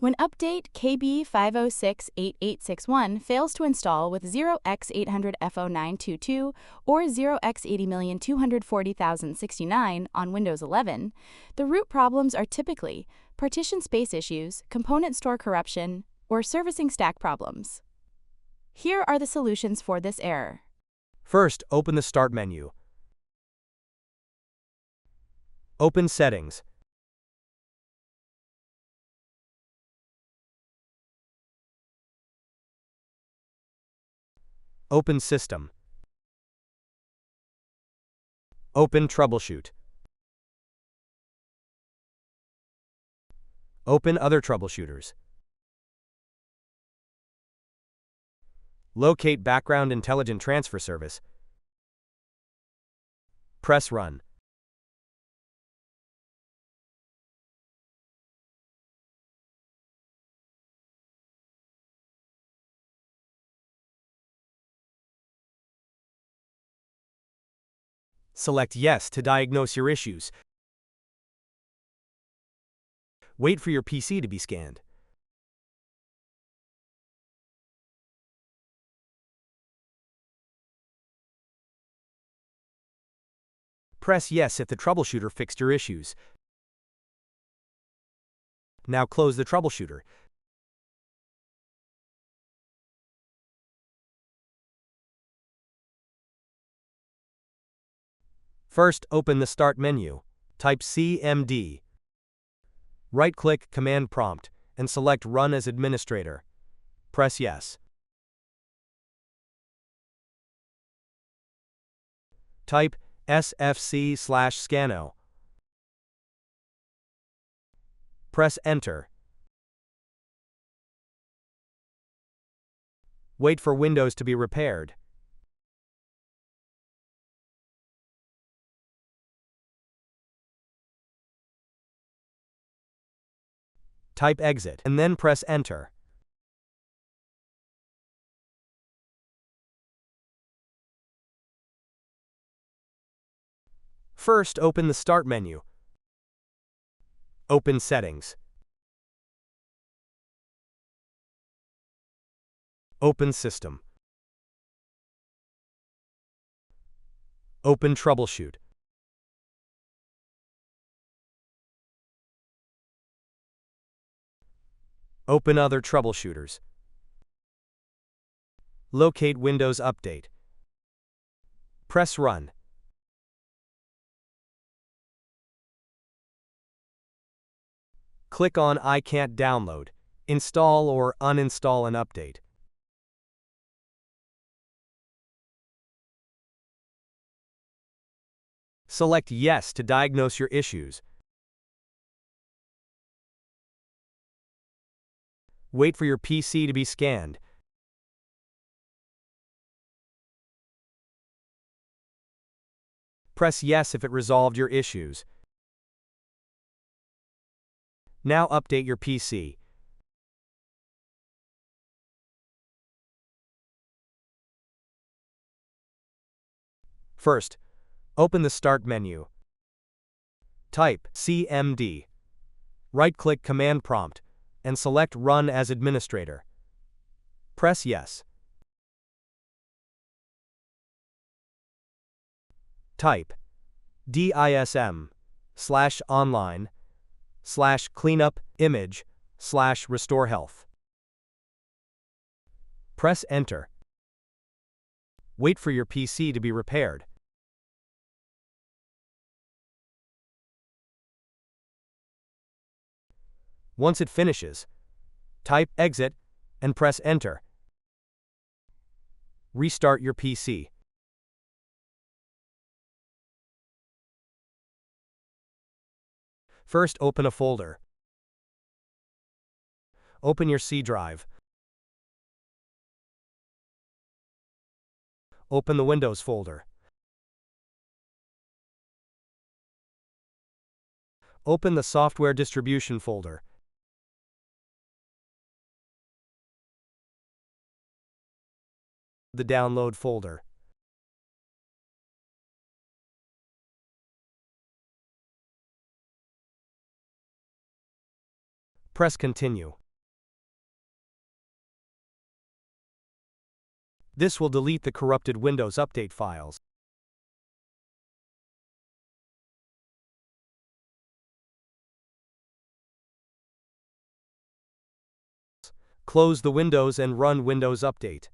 When update KB5068861 fails to install with 0x800f0922 or 0x80240069 on Windows 11, the root problems are typically partition space issues, component store corruption, or servicing stack problems. Here are the solutions for this error. First, open the Start menu. Open Settings. Open System. Open Troubleshoot. Open Other Troubleshooters. Locate Background Intelligent Transfer Service. Press Run. Select Yes to diagnose your issues. Wait for your PC to be scanned. Press Yes if the troubleshooter fixed your issues. Now close the troubleshooter. First, open the Start menu. Type CMD. Right-click Command Prompt and select Run as Administrator. Press Yes. Type sfc/scano. Press Enter. Wait for Windows to be repaired. Type Exit and then press Enter. First, open the Start menu. Open Settings. Open System. Open Troubleshoot. Open Other Troubleshooters. Locate Windows Update. Press Run. Click on I can't download, install or uninstall an update. Select Yes to diagnose your issues. Wait for your PC to be scanned. Press Yes if it resolved your issues. Now update your PC. First, open the Start menu. Type CMD. Right-click Command Prompt and select Run as Administrator. Press Yes. Type dism/online/cleanup/image/restore health. Press Enter. Wait for your PC to be repaired. Once it finishes, type Exit and press Enter. Restart your PC. First, open a folder. Open your C drive. Open the Windows folder. Open the Software Distribution folder. The Download folder. Press Continue. This will delete the corrupted Windows Update files. Close the windows and run Windows Update.